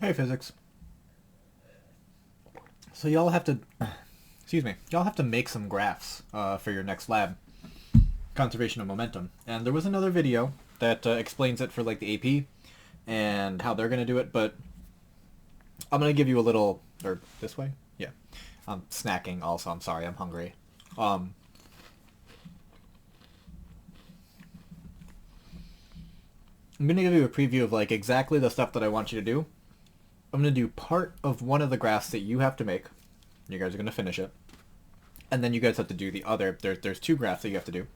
Hey, physics. So y'all have to, excuse me, y'all have to make some graphs for your next lab, conservation of momentum. And there was another video that explains it for like the AP and how they're gonna do it. But I'm gonna give you a little, or this way, yeah. I'm snacking. Also, I'm sorry, I'm hungry. Um, I'm gonna give you a preview of like exactly the stuff that I want you to do. I'm gonna do part of one of the graphs that you have to make. You guys are gonna finish it, and then you guys have to do the other. There's two graphs that you have to do,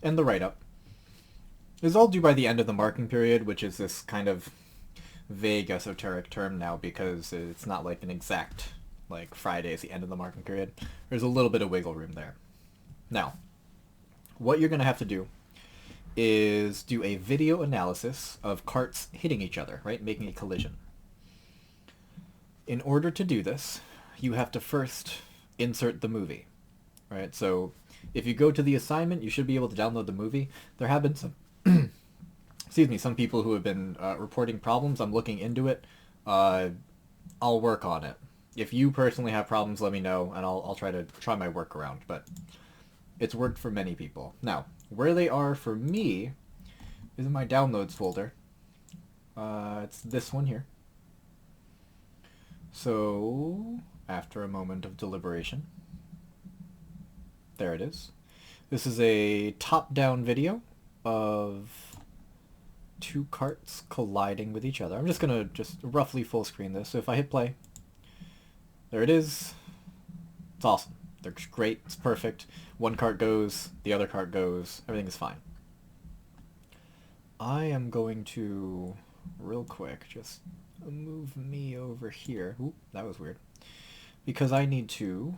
and the write up. This is all due by the end of the marking period, which is this kind of vague esoteric term now because it's not like an exact like Friday is the end of the marking period. There's a little bit of wiggle room there. Now, what you're gonna have to do is do a video analysis of carts hitting each other, right? Making a collision. In order to do this, you have to first insert the movie, right? So if you go to the assignment, you should be able to download the movie. There have been some, excuse me, some people who have been reporting problems. I'm looking into it. I'll work on it. If you personally have problems, let me know, and I'll try my workaround. But it's worked for many people. Now, where they are for me is in my downloads folder. It's this one here. So, after a moment of deliberation, there it is. This is a top-down video of two carts colliding with each other. I'm just gonna roughly full screen this. So if I hit play, there it is. It's awesome. They're great. It's perfect. One cart goes, the other cart goes. Everything is fine. I am going to, real quick, just move me over here. Oop, that was weird. Because I need to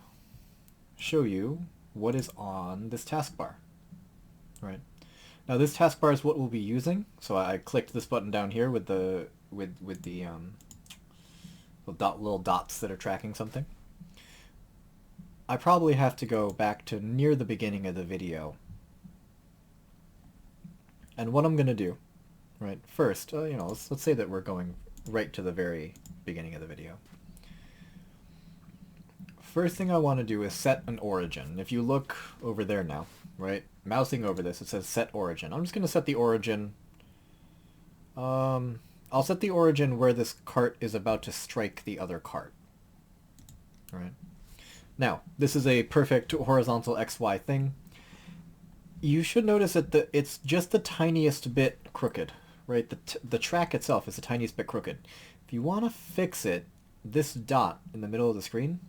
show you what is on this taskbar. Right. Now this taskbar is what we'll be using. So I clicked this button down here with the little dots that are tracking something. I probably have to go back to near the beginning of the video. And what I'm going to do, right, first, let's say that we're going right to the very beginning of the video. First thing I want to do is set an origin. If you look over there now, right, mousing over this, it says set origin. I'm just going to set the origin. I'll set the origin where this cart is about to strike the other cart. All right. Now, this is a perfect horizontal XY thing. You should notice that it's just the tiniest bit crooked, right? The track itself is the tiniest bit crooked. If you want to fix it, this dot in the middle of the screen,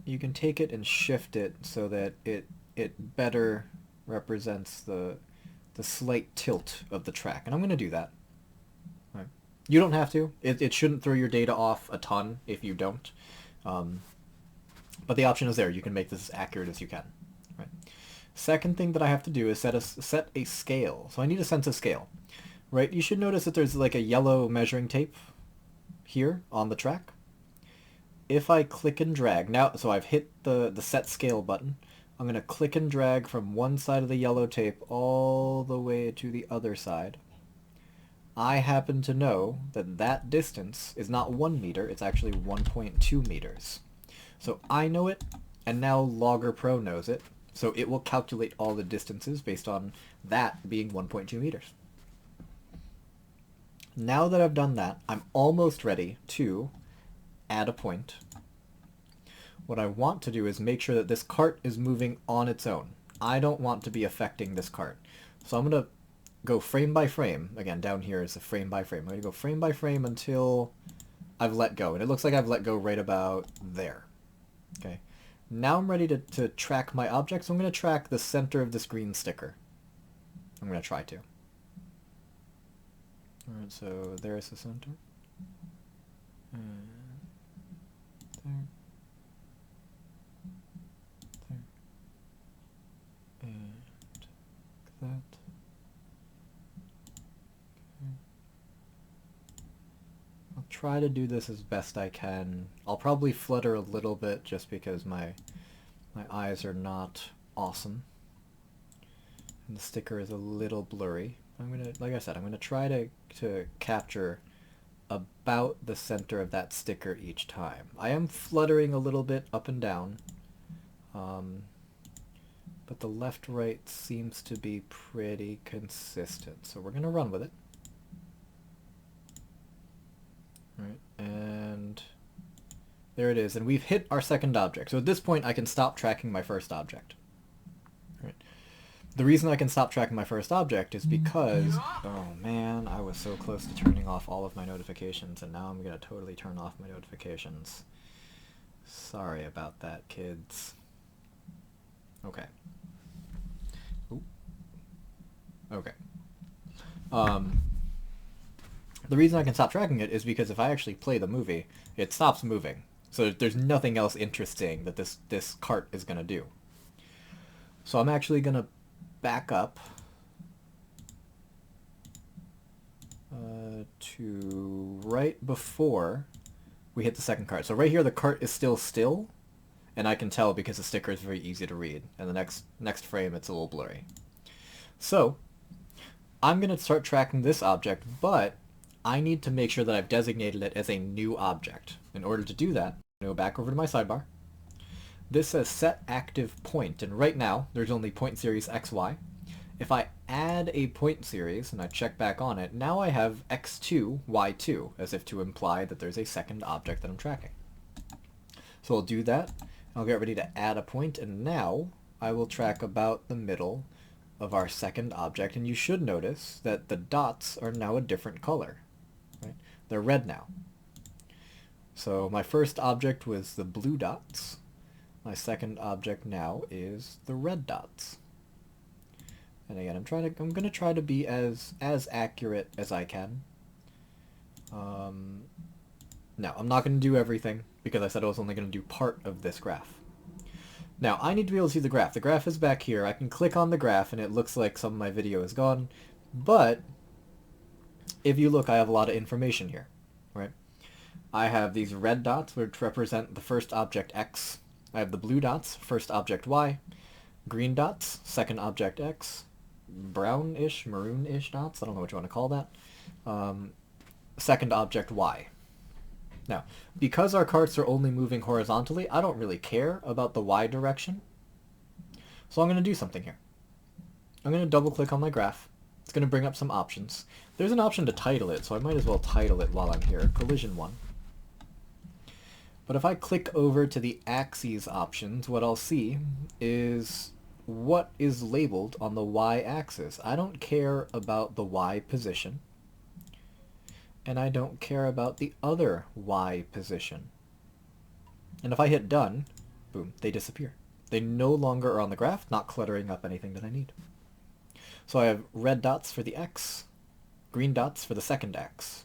you can take it and shift it so that it better represents the slight tilt of the track. And I'm going to do that. Right. You don't have to. It shouldn't throw your data off a ton if you don't. But the option is there. You can make this as accurate as you can. Right. Second thing that I have to do is set a scale. So I need a sense of scale. Right. You should notice that there's like a yellow measuring tape here on the track. If I click and drag now, so I've hit the set scale button. I'm going to click and drag from one side of the yellow tape all the way to the other side. I happen to know that that distance is not 1 meter, it's actually 1.2 meters. So I know it, and now LoggerPro knows it, so it will calculate all the distances based on that being 1.2 meters. Now that I've done that, I'm almost ready to add a point. What I want to do is make sure that this cart is moving on its own. I don't want to be affecting this cart. So I'm going to go frame by frame. Again, down here is a frame by frame. I'm going to go frame by frame until I've let go. And it looks like I've let go right about there. Okay. Now I'm ready to track my object. So I'm going to track the center of this green sticker. I'm going to try to. Alright, so there's the center. And there. And like that. Okay. I'll try to do this as best I can. I'll probably flutter a little bit just because my eyes are not awesome. And the sticker is a little blurry. like I said, I'm gonna try to capture about the center of that sticker each time. I am fluttering a little bit up and down, but the left-right seems to be pretty consistent, so we're gonna run with it. All right, and there it is, and we've hit our second object. So at this point, I can stop tracking my first object. All right. The reason I can stop tracking my first object is because, oh man, I was so close to turning off all of my notifications, and now I'm going to totally turn off my notifications. Sorry about that, kids. Okay. Ooh. Okay. The reason I can stop tracking it is because if I actually play the movie, it stops moving. So there's nothing else interesting that this cart is going to do. So I'm actually going to back up to right before we hit the second cart. So right here the cart is still, and I can tell because the sticker is very easy to read. And the next frame it's a little blurry. So I'm going to start tracking this object, but I need to make sure that I've designated it as a new object. In order to do that, I'm going to go back over to my sidebar. This says set active point, and right now there's only point series XY. If I add a point series and I check back on it, now I have X2, Y2, as if to imply that there's a second object that I'm tracking. So I'll do that. I'll get ready to add a point, and now I will track about the middle of our second object, and you should notice that the dots are now a different color. Right? They're red now. So my first object was the blue dots. My second object now is the red dots. And again, I'm going to try to be as accurate as I can. Now, I'm not going to do everything because I said I was only going to do part of this graph. Now, I need to be able to see the graph. The graph is back here. I can click on the graph and it looks like some of my video is gone. But if you look, I have a lot of information here, right? I have these red dots which represent the first object X. I have the blue dots, first object Y, green dots, second object X, brownish, maroonish dots, I don't know what you want to call that, second object Y. Now, because our carts are only moving horizontally, I don't really care about the Y direction, so I'm going to do something here. I'm going to double click on my graph. It's going to bring up some options. There's an option to title it, so I might as well title it while I'm here, collision 1. But if I click over to the axes options, what I'll see is what is labeled on the y-axis. I don't care about the y position, and I don't care about the other y position. And if I hit done, boom, they disappear. They no longer are on the graph, not cluttering up anything that I need. So I have red dots for the x, green dots for the second x.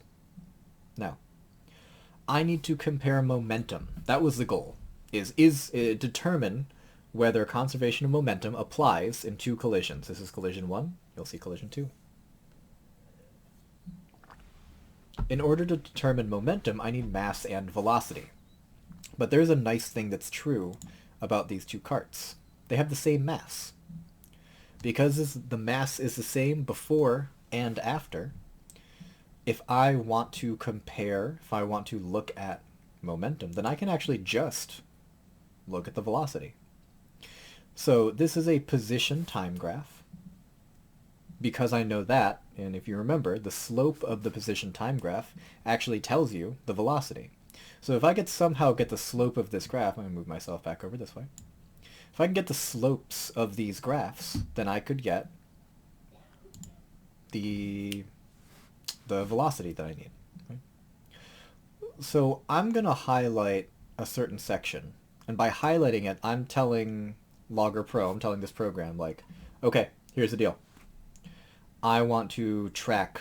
Now, I need to compare momentum. That was the goal, is determine whether conservation of momentum applies in two collisions. This is collision 1, you'll see collision 2. In order to determine momentum, I need mass and velocity. But there's a nice thing that's true about these two carts. They have the same mass. Because the mass is the same before and after, if I want to compare, if I want to look at momentum, then I can actually just look at the velocity. So this is a position time graph. Because I know that, and if you remember, the slope of the position time graph actually tells you the velocity. So if I could somehow get the slope of this graph, I'm going to move myself back over this way. If I can get the slopes of these graphs, then I could get the velocity that I need. Right? So I'm going to highlight a certain section. And by highlighting it, I'm telling LoggerPro, I'm telling this program, like, okay, here's the deal. I want to track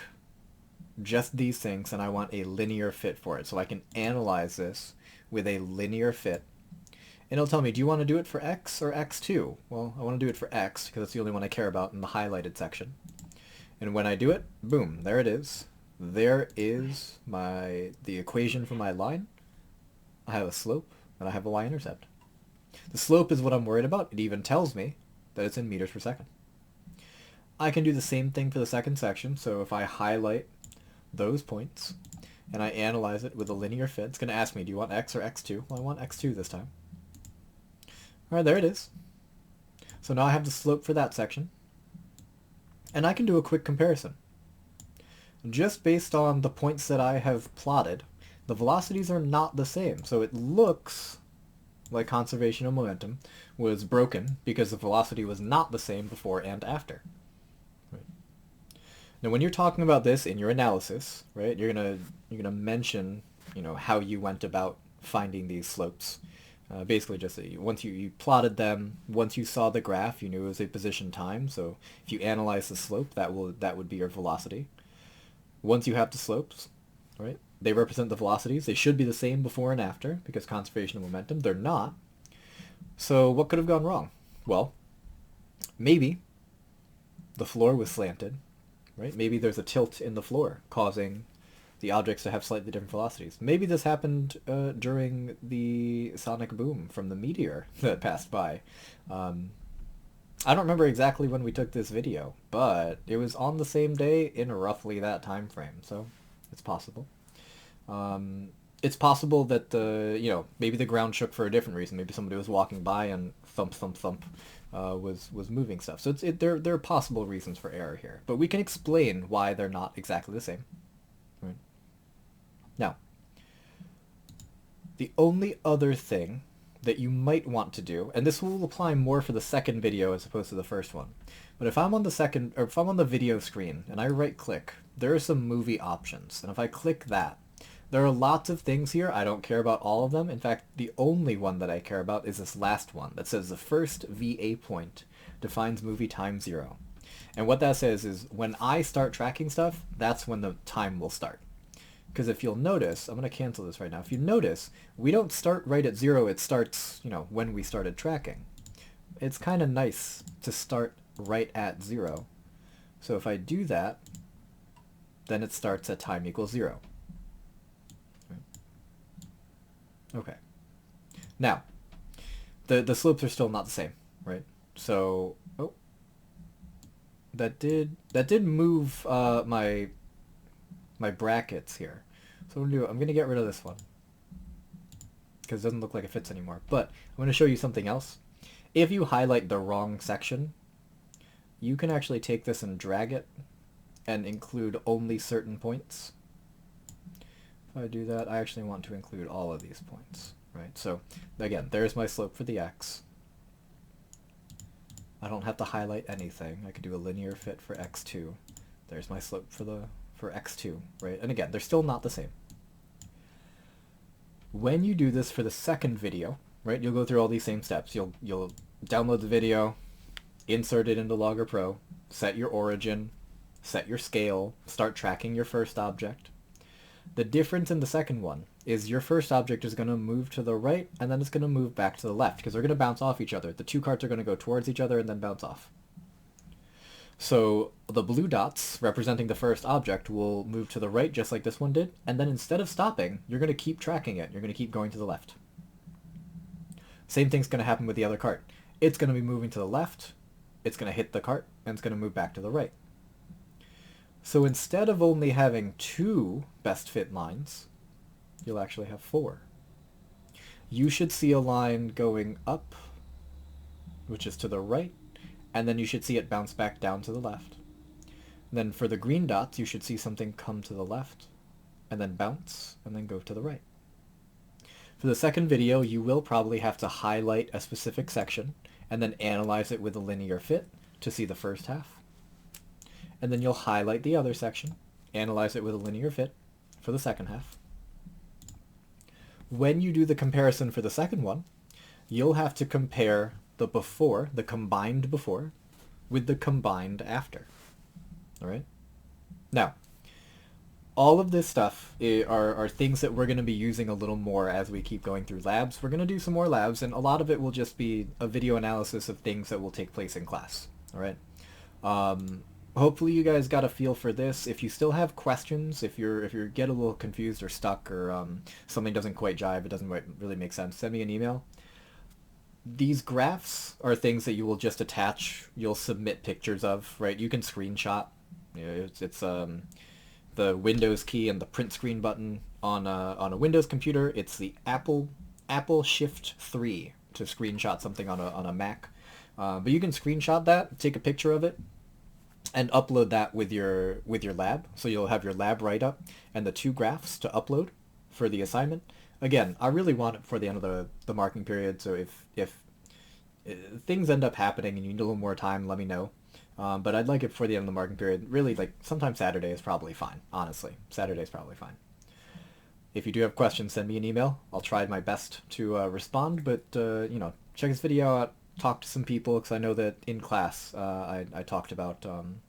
just these things, and I want a linear fit for it. So I can analyze this with a linear fit. And it'll tell me, do you want to do it for X or X2? Well, I want to do it for X, because it's the only one I care about in the highlighted section. And when I do it, boom, there it is. There is the equation for my line. I have a slope, and I have a y-intercept. The slope is what I'm worried about. It even tells me that it's in meters per second. I can do the same thing for the second section. So if I highlight those points and I analyze it with a linear fit, it's going to ask me, do you want x or x2? Well, I want x2 this time. All right, there it is. So now I have the slope for that section. And I can do a quick comparison. Just based on the points that I have plotted, the velocities are not the same. So it looks like conservation of momentum was broken because the velocity was not the same before and after. Right. Now when you're talking about this in your analysis, right, you're gonna mention, how you went about finding these slopes. Basically just once you plotted them, once you saw the graph, you knew it was a position time. So if you analyze the slope, that would be your velocity. Once you have the slopes, right, they represent the velocities. They should be the same before and after because conservation of momentum. They're not. So what could have gone wrong? Well, maybe the floor was slanted, right? Maybe there's a tilt in the floor causing the objects to have slightly different velocities. Maybe this happened during the sonic boom from the meteor that passed by. I don't remember exactly when we took this video, but it was on the same day in roughly that time frame, so it's possible. It's possible that maybe the ground shook for a different reason. Maybe somebody was walking by and thump thump thump was moving stuff. So there are possible reasons for error here, but we can explain why they're not exactly the same. Right. Now, the only other thing that you might want to do, and this will apply more for the second video as opposed to the first one, but if I'm on the video screen and I right click, there are some movie options, and if I click that, there are lots of things here. I don't care about all of them. In fact, the only one that I care about is this last one that says the first VA point defines movie time 0. And what that says is when I start tracking stuff, that's when the time will start. Because if you'll notice, I'm going to cancel this right now. If you notice, we don't start right at 0. It starts, when we started tracking. It's kind of nice to start right at 0. So if I do that, then it starts at time equals 0. Okay. Now, the slopes are still not the same, right? So, that did move my brackets here. So I'm gonna get rid of this one because it doesn't look like it fits anymore. But I'm gonna show you something else. If you highlight the wrong section, you can actually take this and drag it and include only certain points. If I do that, I actually want to include all of these points, right? So again, there's my slope for the x. I don't have to highlight anything. I could do a linear fit for x2. There's my slope for x2, right? And again, they're still not the same. When you do this for the second video, right, you'll go through all these same steps. You'll download the video, insert it into LoggerPro, set your origin, set your scale, start tracking your first object. The difference in the second one is your first object is going to move to the right, and then it's going to move back to the left, because they're going to bounce off each other. The two carts are going to go towards each other and then bounce off. So the blue dots, representing the first object, will move to the right just like this one did, and then instead of stopping, you're going to keep tracking it. You're going to keep going to the left. Same thing's going to happen with the other cart. It's going to be moving to the left, it's going to hit the cart, and it's going to move back to the right. So instead of only having 2 best fit lines, you'll actually have 4. You should see a line going up, which is to the right, and then you should see it bounce back down to the left. Then for the green dots, you should see something come to the left, and then bounce, and then go to the right. For the second video, you will probably have to highlight a specific section, and then analyze it with a linear fit to see the first half. And then you'll highlight the other section, analyze it with a linear fit for the second half. When you do the comparison for the second one, you'll have to compare the before, the combined before, with the combined after. All right? Now, all of this stuff are things that we're going to be using a little more as we keep going through labs. We're going to do some more labs, and a lot of it will just be a video analysis of things that will take place in class. All right? Hopefully you guys got a feel for this. If you still have questions, if you get a little confused or stuck, or something doesn't quite jive, it doesn't really make sense, send me an email. these graphs are things that you will just attach, you'll submit pictures of, right? You can screenshot. You know, it's the Windows key and the print screen button on a Windows computer. It's the Apple Shift 3 to screenshot something on a Mac. But you can screenshot that, take a picture of it, and upload that with your lab. So you'll have your lab write up and the two graphs to upload for the assignment. Again, I really want it for the end of the marking period. So if things end up happening and you need a little more time, let me know. But I'd like it for the end of the marking period. Really, like sometime Saturday is probably fine. Honestly, Saturday is probably fine. If you do have questions, send me an email. I'll try my best to respond. But check this video out. Talk to some people because I know that in class I talked about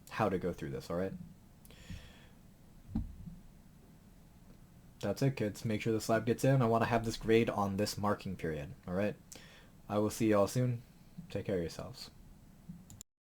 how to go through this. All right. That's it, kids. Make sure this lab gets in. I want to have this grade on this marking period. All right. I will see y'all soon. Take care of yourselves.